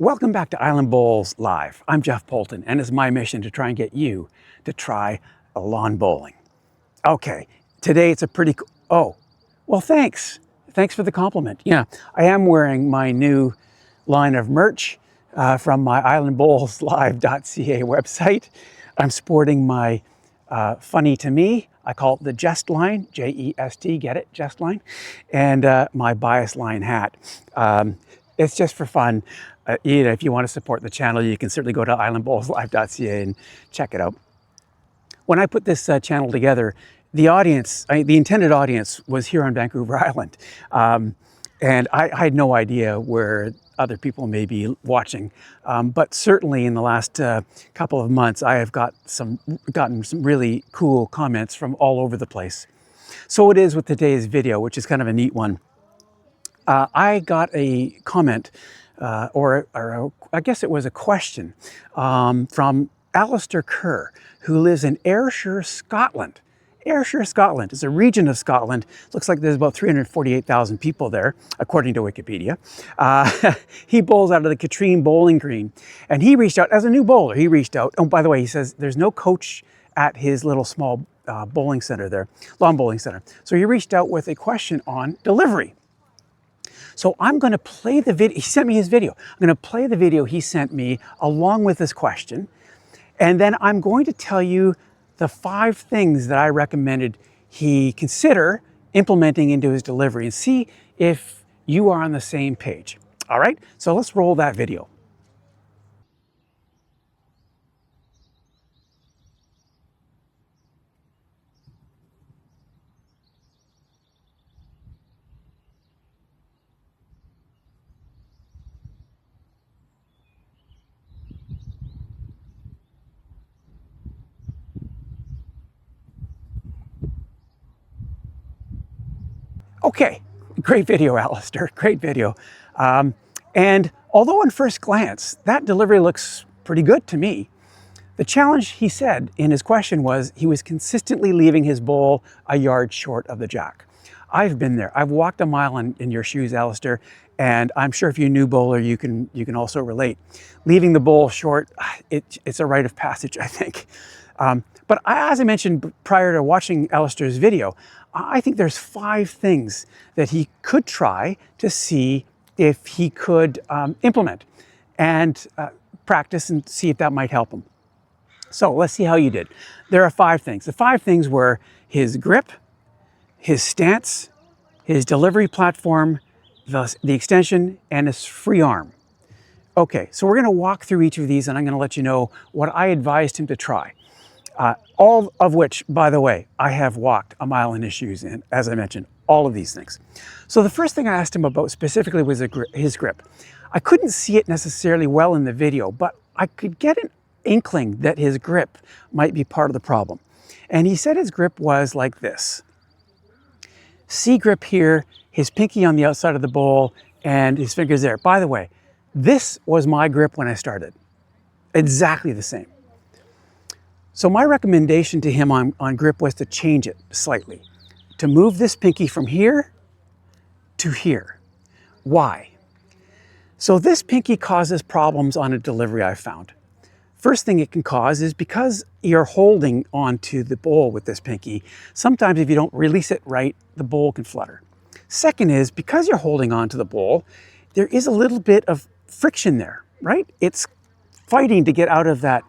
Welcome back to Island Bowls Live. I'm Jeff Poulton, and it's my mission to try and get you to try a lawn bowling. Okay, today it's a pretty oh, well thanks. Thanks for the compliment. Yeah, I am wearing my new line of merch from my islandbowlslive.ca website. I'm sporting my funny to me, I call it the Jest line, J-E-S-T, get it, Jest line, and my bias line hat. It's just for fun. If you want to support the channel, you can certainly go to islandbowlslive.ca and check it out. When I put this channel together, the audience, the intended audience was here on Vancouver Island. And I had no idea where other people may be watching. But certainly in the last couple of months, I have gotten some really cool comments from all over the place. So it is with today's video, which is kind of a neat one. I got a comment, or I guess it was a question, from Alistair Kerr, who lives in Ayrshire, Scotland. Ayrshire, Scotland is a region of Scotland. Looks like there's about 348,000 people there, according to Wikipedia. He bowls out of the Katrine Bowling Green, and he reached out as a new bowler. He reached out. Oh, by the way, he says there's no coach at his little small bowling center there, lawn bowling center. So he reached out with a question on delivery. So I'm going to play the video. He sent me his video. I'm going to play the video he sent me along with this question. And then I'm going to tell you the 5 things that I recommended he consider implementing into his delivery and see if you are on the same page. All right, so let's roll that video. Okay, great video, Alistair, great video. And although on first glance, that delivery looks pretty good to me, the challenge, he said in his question, was he was consistently leaving his bowl a yard short of the jack. I've been there. I've walked a mile in your shoes, Alistair, and I'm sure if you're a new bowler, you can also relate. Leaving the bowl short, it's a rite of passage, I think. But as I mentioned prior to watching Alistair's video, I think there's 5 things that he could try to see if he could implement and practice and see if that might help him. So let's see how you did. There are 5 things. The 5 things were his grip, his stance, his delivery platform, the extension, and his free arm. Okay, so we're going to walk through each of these, and I'm going to let you know what I advised him to try. All of which, by the way, I have walked a mile in his shoes in, as I mentioned, all of these things. So the first thing I asked him about specifically was his grip. I couldn't see it necessarily well in the video, but I could get an inkling that his grip might be part of the problem. And he said his grip was like this. C grip here, his pinky on the outside of the bowl, and his fingers there. By the way, this was my grip when I started. Exactly the same. So my recommendation to him on grip was to change it slightly, to move this pinky from here to here. Why? So this pinky causes problems on a delivery, I've found. First thing it can cause is because you're holding onto the bowl with this pinky, sometimes if you don't release it right, the bowl can flutter. Second is because you're holding onto the bowl, there is a little bit of friction there, right? It's fighting to get out of that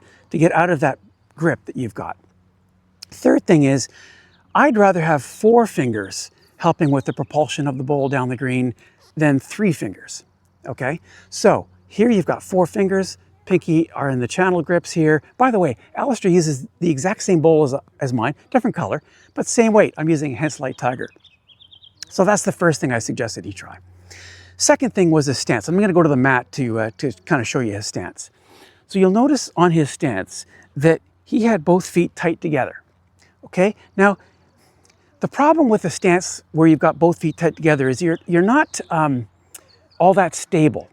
grip that you've got. Third thing is, I'd rather have 4 fingers helping with the propulsion of the bowl down the green than 3 fingers, okay? So here you've got 4 fingers, pinky are in the channel grips here. By the way, Alistair uses the exact same bowl as mine, different color, but same weight. I'm using a Henslite Tiger. So that's the first thing I suggested he try. Second thing was his stance. I'm gonna go to the mat to kind of show you his stance. So you'll notice on his stance that he had both feet tight together, okay? Now, the problem with a stance where you've got both feet tight together is you're not all that stable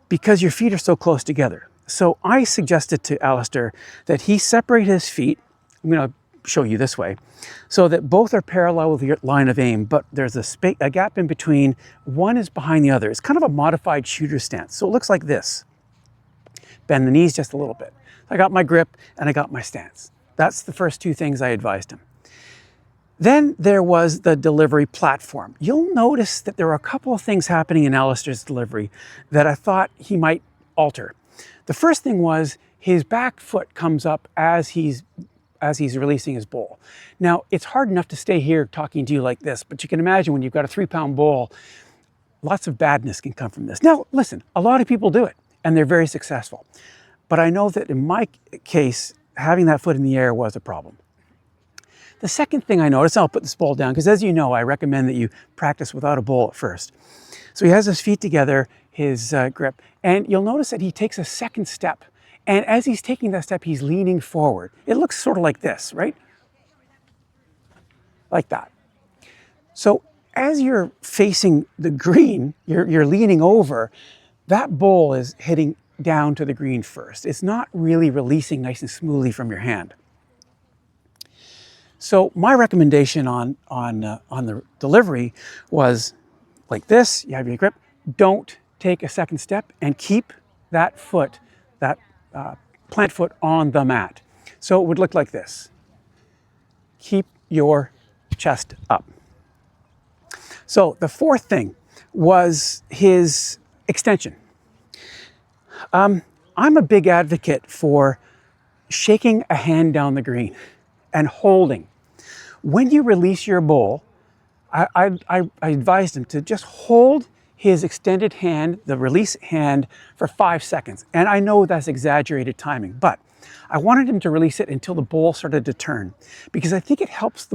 because your feet are so close together. So I suggested to Alistair that he separate his feet. I'm going to show you this way, so that both are parallel with your line of aim, but there's a gap in between. One is behind the other. It's kind of a modified shooter stance. So it looks like this. bend the knees just a little bit. I got my grip and I got my stance. That's the first two things I advised him. Then there was the delivery platform. You'll notice that there are a couple of things happening in Alistair's delivery that I thought he might alter. The first thing was his back foot comes up as he's releasing his bowl. Now, it's hard enough to stay here talking to you like this, but you can imagine when you've got a 3-pound bowl, lots of badness can come from this. Now, listen, a lot of people do it and they're very successful. But I know that in my case, having that foot in the air was a problem. The second thing I noticed, I'll put this bowl down, because as you know, I recommend that you practice without a bowl at first. So he has his feet together, his grip, and you'll notice that he takes a second step. And as he's taking that step, he's leaning forward. It looks sort of like this, right? Like that. So as you're facing the green, you're leaning over, that bowl is hitting down to the green first. It's not really releasing nice and smoothly from your hand. So my recommendation on the delivery was like this. You have your grip. Don't take a second step and keep that foot, that plant foot on the mat. So it would look like this. Keep your chest up. So the fourth thing was his extension. I'm a big advocate for shaking a hand down the green and holding. When you release your bowl, I advised him to just hold his extended hand, the release hand, for 5 seconds. And I know that's exaggerated timing, but I wanted him to release it until the bowl started to turn, because I think it helps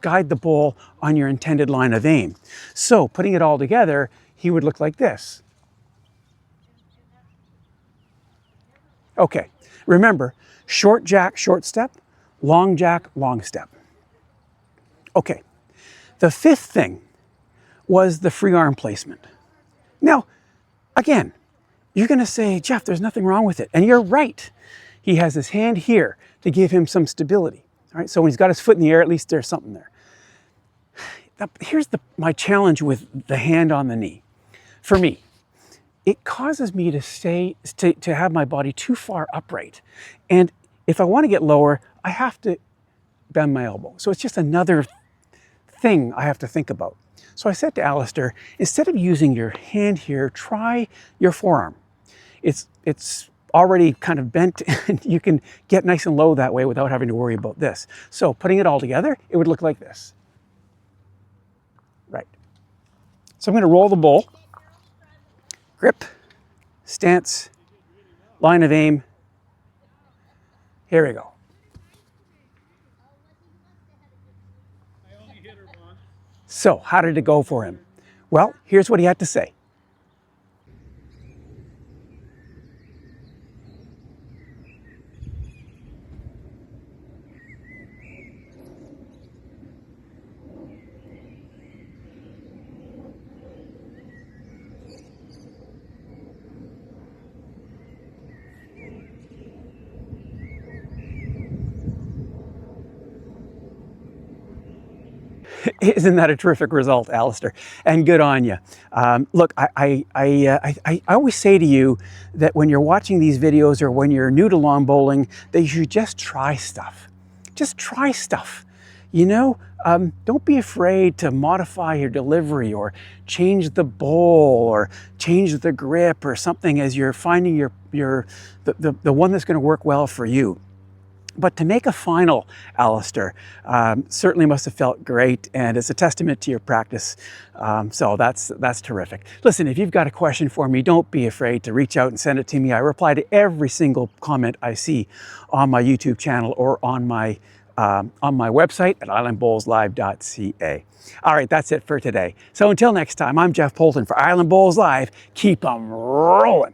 guide the bowl on your intended line of aim. So putting it all together, he would look like this. Okay, remember, short jack, short step, long jack, long step. Okay, the fifth thing was the free arm placement. Now, again, you're gonna say, Jeff, there's nothing wrong with it. And you're right. He has his hand here to give him some stability. All right, so when he's got his foot in the air, at least there's something there. Now, here's my challenge with the hand on the knee. For me, it causes me to have my body too far upright. And if I want to get lower, I have to bend my elbow. So it's just another thing I have to think about. So I said to Alistair, instead of using your hand here, try your forearm. It's already kind of bent and you can get nice and low that way without having to worry about this. So putting it all together, it would look like this. Right. So I'm going to roll the bowl. Grip, stance, line of aim. Here we go. So how did it go for him? Well, here's what he had to say. Isn't that a terrific result, Alistair? And good on you. Look, I always say to you that when you're watching these videos or when you're new to lawn bowling, that you should just try stuff. Just try stuff. You know, don't be afraid to modify your delivery or change the bowl or change the grip or something as you're finding the one that's going to work well for you. But to make a final, Alistair, certainly must have felt great, and it's a testament to your practice. So that's terrific. Listen, if you've got a question for me, don't be afraid to reach out and send it to me. I reply to every single comment I see on my YouTube channel or on my website at islandbowlslive.ca. All right, that's it for today. So until next time, I'm Jeff Poulton for Island Bowls Live. Keep 'em rolling.